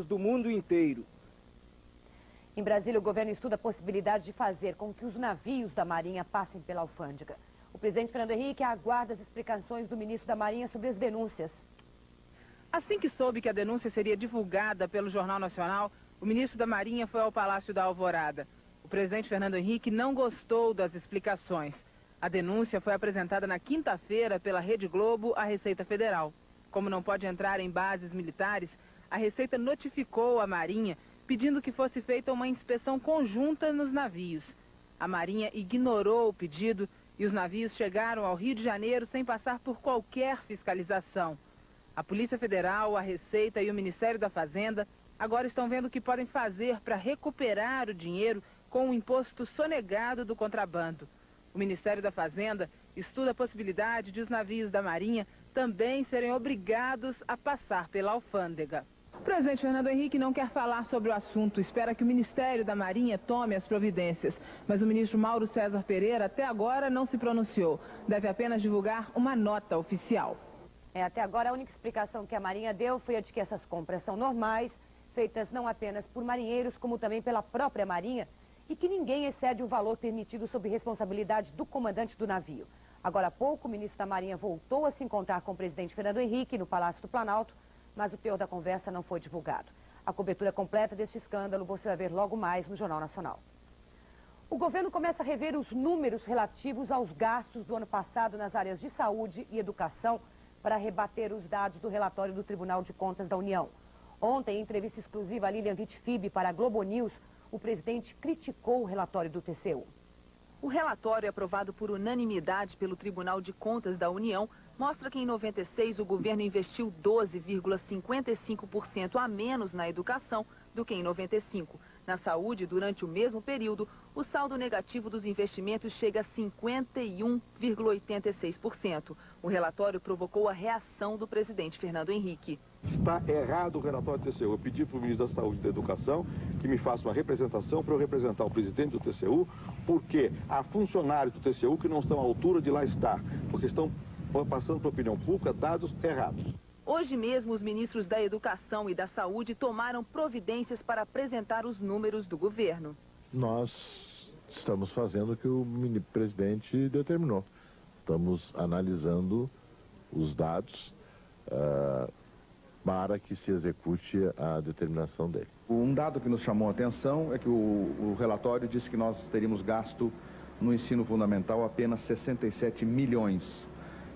do mundo inteiro. Em Brasília, o governo estuda a possibilidade de fazer com que os navios da Marinha passem pela alfândega. O presidente Fernando Henrique aguarda as explicações do ministro da Marinha sobre as denúncias. Assim que soube que a denúncia seria divulgada pelo Jornal Nacional, o ministro da Marinha foi ao Palácio da Alvorada. O presidente Fernando Henrique não gostou das explicações. A denúncia foi apresentada na quinta-feira pela Rede Globo à Receita Federal. Como não pode entrar em bases militares, a Receita notificou a Marinha pedindo que fosse feita uma inspeção conjunta nos navios. A Marinha ignorou o pedido e os navios chegaram ao Rio de Janeiro sem passar por qualquer fiscalização. A Polícia Federal, a Receita e o Ministério da Fazenda agora estão vendo o que podem fazer para recuperar o dinheiro com o imposto sonegado do contrabando. O Ministério da Fazenda estuda a possibilidade de os navios da Marinha também serem obrigados a passar pela alfândega. O presidente Fernando Henrique não quer falar sobre o assunto, espera que o Ministério da Marinha tome as providências. Mas o ministro Mauro César Pereira até agora não se pronunciou. Deve apenas divulgar uma nota oficial. Até agora a única explicação que a Marinha deu foi a de que essas compras são normais, feitas não apenas por marinheiros, como também pela própria Marinha, e que ninguém excede o valor permitido sob responsabilidade do comandante do navio. Agora há pouco, o ministro da Marinha voltou a se encontrar com o presidente Fernando Henrique no Palácio do Planalto, mas o teor da conversa não foi divulgado. A cobertura completa deste escândalo você vai ver logo mais no Jornal Nacional. O governo começa a rever os números relativos aos gastos do ano passado nas áreas de saúde e educação para rebater os dados do relatório do Tribunal de Contas da União. Ontem, em entrevista exclusiva a Lilian Vitfib para a Globo News, o presidente criticou o relatório do TCU. O relatório, aprovado por unanimidade pelo Tribunal de Contas da União, mostra que em 96 o governo investiu 12,55% a menos na educação do que em 95. Na saúde, durante o mesmo período, o saldo negativo dos investimentos chega a 51,86%. O relatório provocou a reação do presidente Fernando Henrique. Está errado o relatório do TCU. Eu pedi para o ministro da Saúde e da Educação que me faça uma representação para eu representar o presidente do TCU, porque há funcionários do TCU que não estão à altura de lá estar, porque estão passando para a opinião pública dados errados. Hoje mesmo, os ministros da Educação e da Saúde tomaram providências para apresentar os números do governo. Nós estamos fazendo o que o presidente determinou. Estamos analisando os dados para que se execute a determinação dele. Um dado que nos chamou a atenção é que o relatório disse que nós teríamos gasto no ensino fundamental apenas 67 milhões.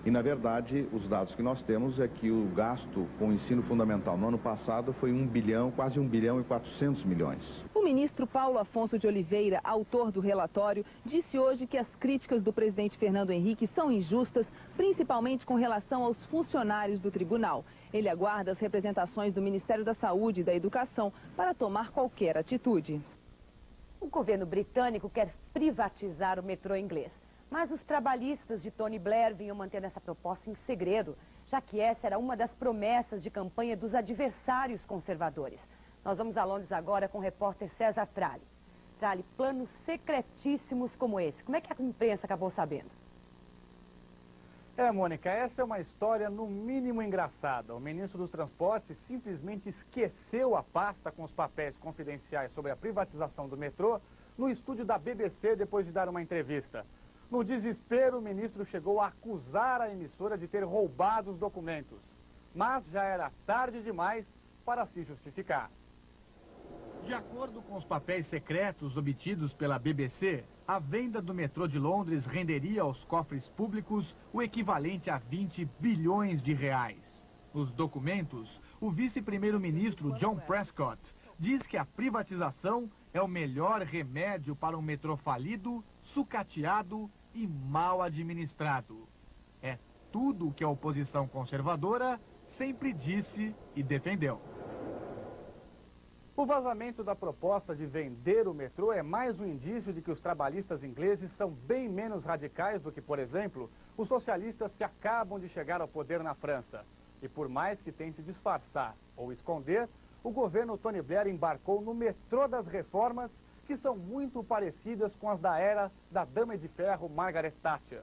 E, na verdade, os dados que nós temos é que o gasto com o ensino fundamental no ano passado foi 1 bilhão, quase 1 bilhão e 400 milhões. O ministro Paulo Afonso de Oliveira, autor do relatório, disse hoje que as críticas do presidente Fernando Henrique são injustas, principalmente com relação aos funcionários do tribunal. Ele aguarda as representações do Ministério da Saúde e da Educação para tomar qualquer atitude. O governo britânico quer privatizar o metrô inglês. Mas os trabalhistas de Tony Blair vinham mantendo essa proposta em segredo, já que essa era uma das promessas de campanha dos adversários conservadores. Nós vamos a Londres agora com o repórter César Tralli. Tralli, planos secretíssimos como esse, como é que a imprensa acabou sabendo? Mônica, essa é uma história no mínimo engraçada. O ministro dos Transportes simplesmente esqueceu a pasta com os papéis confidenciais sobre a privatização do metrô no estúdio da BBC depois de dar uma entrevista. No desespero, o ministro chegou a acusar a emissora de ter roubado os documentos. Mas já era tarde demais para se justificar. De acordo com os papéis secretos obtidos pela BBC, a venda do metrô de Londres renderia aos cofres públicos o equivalente a 20 bilhões de reais. Nos documentos, o vice-primeiro-ministro John Prescott diz que a privatização é o melhor remédio para um metrô falido, sucateado e mal administrado. É tudo o que a oposição conservadora sempre disse e defendeu. O vazamento da proposta de vender o metrô é mais um indício de que os trabalhistas ingleses são bem menos radicais do que, por exemplo, os socialistas que acabam de chegar ao poder na França. E por mais que tente disfarçar ou esconder, o governo Tony Blair embarcou no metrô das reformas que são muito parecidas com as da era da Dama de Ferro Margaret Thatcher.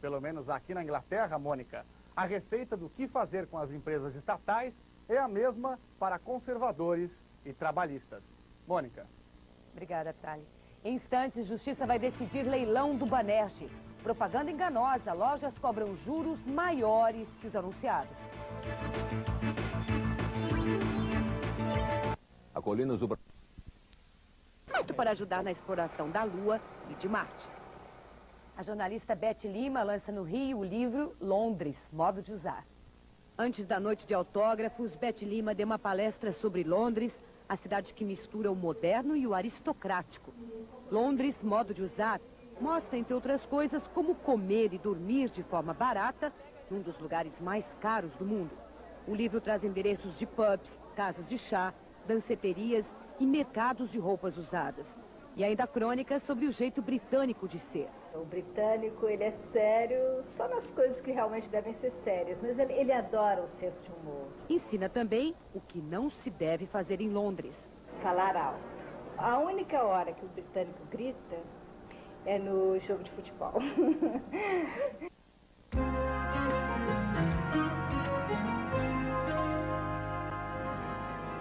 Pelo menos aqui na Inglaterra, Mônica, a receita do que fazer com as empresas estatais é a mesma para conservadores e trabalhistas. Mônica. Obrigada, Tali. Em instantes, Justiça vai decidir leilão do Banerje. Propaganda enganosa, lojas cobram juros maiores que os anunciados. A Colinas do Para ajudar na exploração da Lua e de Marte. A jornalista Beth Lima lança no Rio o livro Londres, Modo de Usar. Antes da noite de autógrafos, Beth Lima deu uma palestra sobre Londres, a cidade que mistura o moderno e o aristocrático. Londres, Modo de Usar, mostra, entre outras coisas, como comer e dormir de forma barata num dos lugares mais caros do mundo. O livro traz endereços de pubs, casas de chá, danceterias e mercados de roupas usadas. E ainda crônicas sobre o jeito britânico de ser. O britânico, ele é sério só nas coisas que realmente devem ser sérias, mas ele adora o senso de humor. Ensina também o que não se deve fazer em Londres. Falar alto. A única hora que o britânico grita é no jogo de futebol.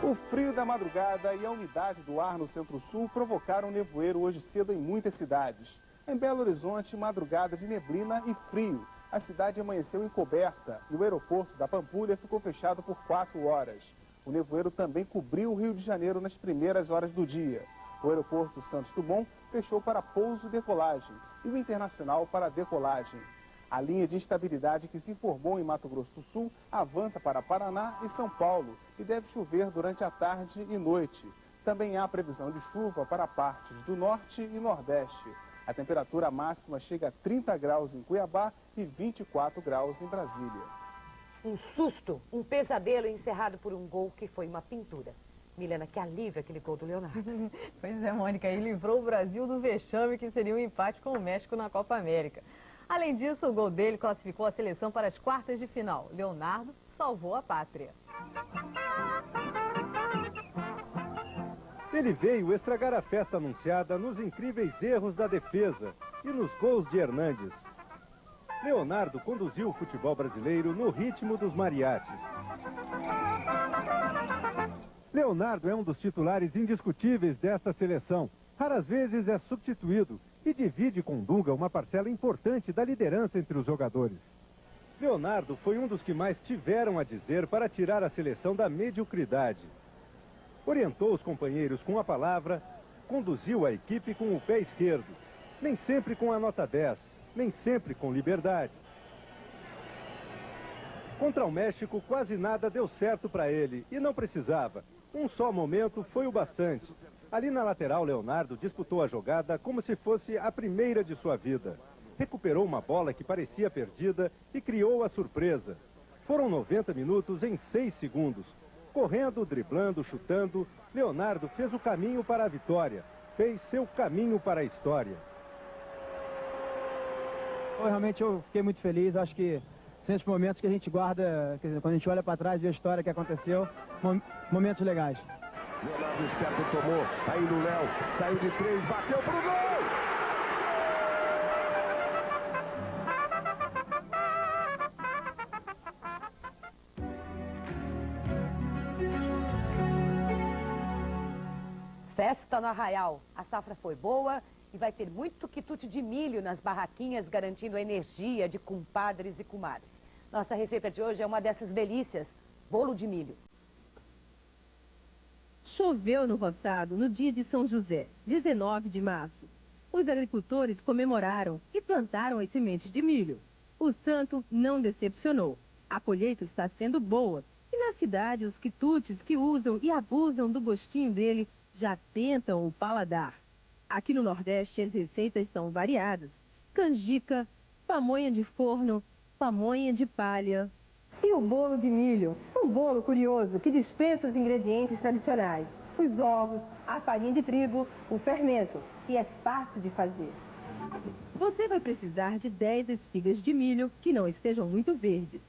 O frio da madrugada e a umidade do ar no centro-sul provocaram nevoeiro hoje cedo em muitas cidades. Em Belo Horizonte, madrugada de neblina e frio. A cidade amanheceu encoberta e o aeroporto da Pampulha ficou fechado por 4 horas. O nevoeiro também cobriu o Rio de Janeiro nas primeiras horas do dia. O aeroporto Santos Dumont fechou para pouso e decolagem e o Internacional para decolagem. A linha de instabilidade que se formou em Mato Grosso do Sul avança para Paraná e São Paulo e deve chover durante a tarde e noite. Também há previsão de chuva para partes do norte e nordeste. A temperatura máxima chega a 30 graus em Cuiabá e 24 graus em Brasília. Um susto, um pesadelo encerrado por um gol que foi uma pintura. Milena, que alívio aquele gol do Leonardo. Pois é, Mônica, e livrou o Brasil do vexame que seria um empate com o México na Copa América. Além disso, o gol dele classificou a seleção para as quartas de final. Leonardo salvou a pátria. Ele veio estragar a festa anunciada nos incríveis erros da defesa e nos gols de Hernandes. Leonardo conduziu o futebol brasileiro no ritmo dos mariachis. Leonardo é um dos titulares indiscutíveis desta seleção. Raras vezes é substituído e divide com Dunga uma parcela importante da liderança entre os jogadores. Leonardo foi um dos que mais tiveram a dizer para tirar a seleção da mediocridade. Orientou os companheiros com a palavra, conduziu a equipe com o pé esquerdo, nem sempre com a nota 10, nem sempre com liberdade. Contra o México, quase nada deu certo para ele e não precisava. Um só momento foi o bastante. Ali na lateral, Leonardo disputou a jogada como se fosse a primeira de sua vida. Recuperou uma bola que parecia perdida e criou a surpresa. Foram 90 minutos em 6 segundos. Correndo, driblando, chutando, Leonardo fez o caminho para a vitória. Fez seu caminho para a história. Realmente eu fiquei muito feliz. Acho que são esses momentos que a gente guarda, quer dizer, quando a gente olha para trás e vê a história que aconteceu, momentos legais. Leonardo esperto tomou, aí no Léo, saiu de 3, bateu pro gol! Festa no Arraial. A safra foi boa e vai ter muito quitute de milho nas barraquinhas, garantindo a energia de compadres e comadres. Nossa receita de hoje é uma dessas delícias, bolo de milho. Choveu no roçado no dia de São José, 19 de março. Os agricultores comemoraram e plantaram as sementes de milho. O santo não decepcionou. A colheita está sendo boa. E na cidade, os quitutes que usam e abusam do gostinho dele já tentam o paladar. Aqui no Nordeste, as receitas são variadas. Canjica, pamonha de forno, pamonha de palha. E o bolo de milho? Um bolo curioso que dispensa os ingredientes tradicionais. Os ovos, a farinha de trigo, o fermento. E é fácil de fazer. Você vai precisar de 10 espigas de milho que não estejam muito verdes.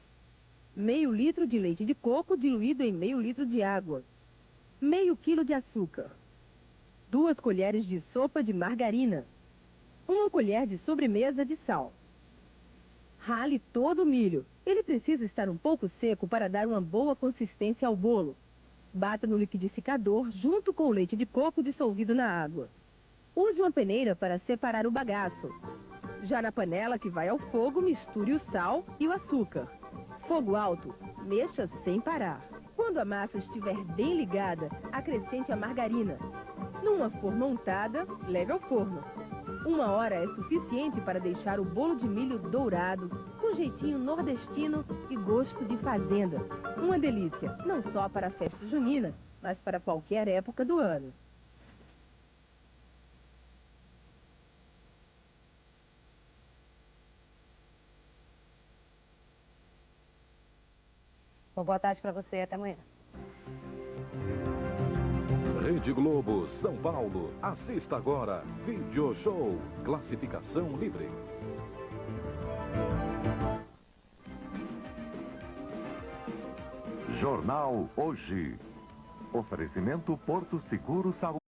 Meio litro de leite de coco diluído em meio litro de água. Meio quilo de açúcar. 2 colheres de sopa de margarina. 1 colher de sobremesa de sal. Rale todo o milho. Ele precisa estar um pouco seco para dar uma boa consistência ao bolo. Bata no liquidificador junto com o leite de coco dissolvido na água. Use uma peneira para separar o bagaço. Já na panela que vai ao fogo, misture o sal e o açúcar. Fogo alto, mexa sem parar. Quando a massa estiver bem ligada, acrescente a margarina. Numa forma untada, leve ao forno. 1 hora é suficiente para deixar o bolo de milho dourado, com jeitinho nordestino e gosto de fazenda. Uma delícia, não só para a festa junina, mas para qualquer época do ano. Bom, boa tarde para você e até amanhã. Rede Globo, São Paulo. Assista agora. Video Show. Classificação livre. Jornal Hoje. Oferecimento Porto Seguro Saúde.